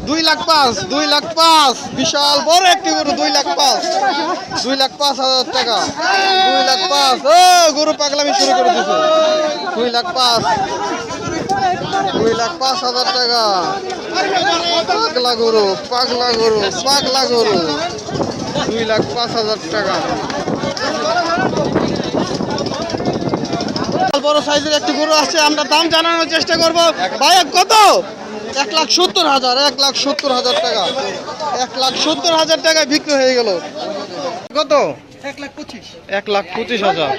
2,05,000, 2,05,000, বিশাল বড় একটি গরু, 2,05,000, 2,05,000 টাকা, 2,05,000। ও গরু পাগলামি শুরু করে দিছে। 2,05,000, 2,05,000 টাকা। পাগলা গরু, পাগলা গরু, পাগলা গরু, 2,05,000 টাকা। বড় সাইজের একটি গরু আছে, আমরা দাম জানানোর চেষ্টা করব। ভাই কত? 1,70,000, 1,70,000 টাকা, 1,70,000 টাকায় বিক্রি হয়ে গেল। কত? 1,25,000।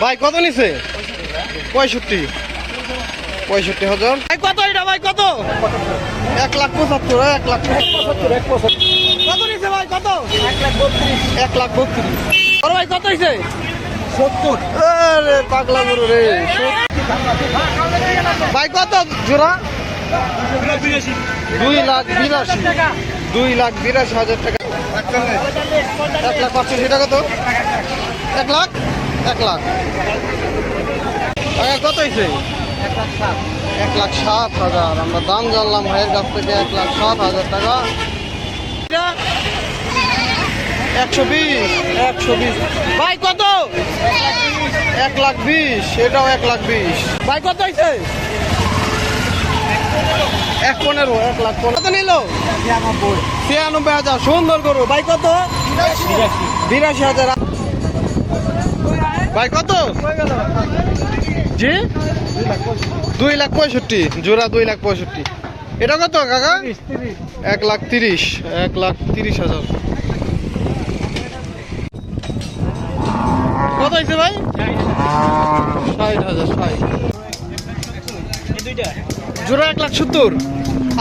ভাই কত নিছে? 65,000। ভাই কত এটা? ভাই কত? 1,75,000, 1,75,000। কত নিছে ভাই? কত? 1,32,000। বড় ভাই কত হইছে? 70। আরে পাগলা গরু রে। ভাই কত জোড়া? 2,82,000, 2,82,000 টাকা। 1,85,000 টাকা। কত? 1 লাখ, 1 লাখ। কত হয়েছে? 1,07,000। আমরা দাম জানলাম ভাইয়ের কাছ থেকে, 1,07,000 টাকা। 120, 120। ভাই কত? 1,20,000, এটাও 1,20,000। ভাই কত হয়েছে? 1,15,000, 1,15,000। কত নিল? 93,000। সুন্দর গরু। ভাই কত? 82,000। ভাই কত? জি 2,65,000, জোড়া 2,65,000। এটা কত কাকা? 1,30,000, 1,30,000। কত হয়েছে ভাই? 60,000, 60। জোড়া 1,70,000।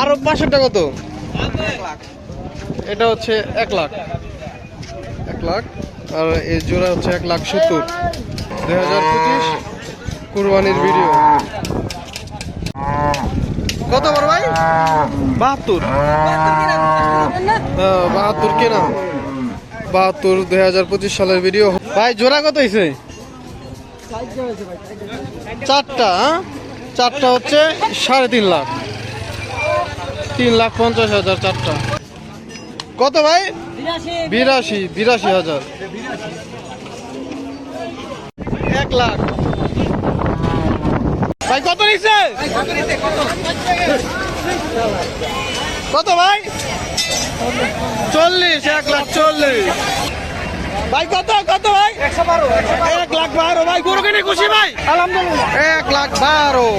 আরো 500 কত? এটা হচ্ছে 1 লাখ, 1 লাখ। আর এই জোড়া হচ্ছে 1,70,000। 2025 কুরবানির ভিডিও। কত বড় ভাই? 72, 72 কেনা। 72, 2025 সালের ভিডিও। ভাই জোড়া কত হয়েছে? 4টা, চারটা হচ্ছে 3.5 লাখ, 3,50,000 4টা। কত ভাই? 82,000, 1 লাখ। ভাই কত নিচ্ছে? কত ভাই? 40, 1,40,000। ভাই কত? কত ভাই? 1,12,000। ভাই গরু কিনে খুশি ভাই? আলহামদুলিল্লাহ। 1,12,000।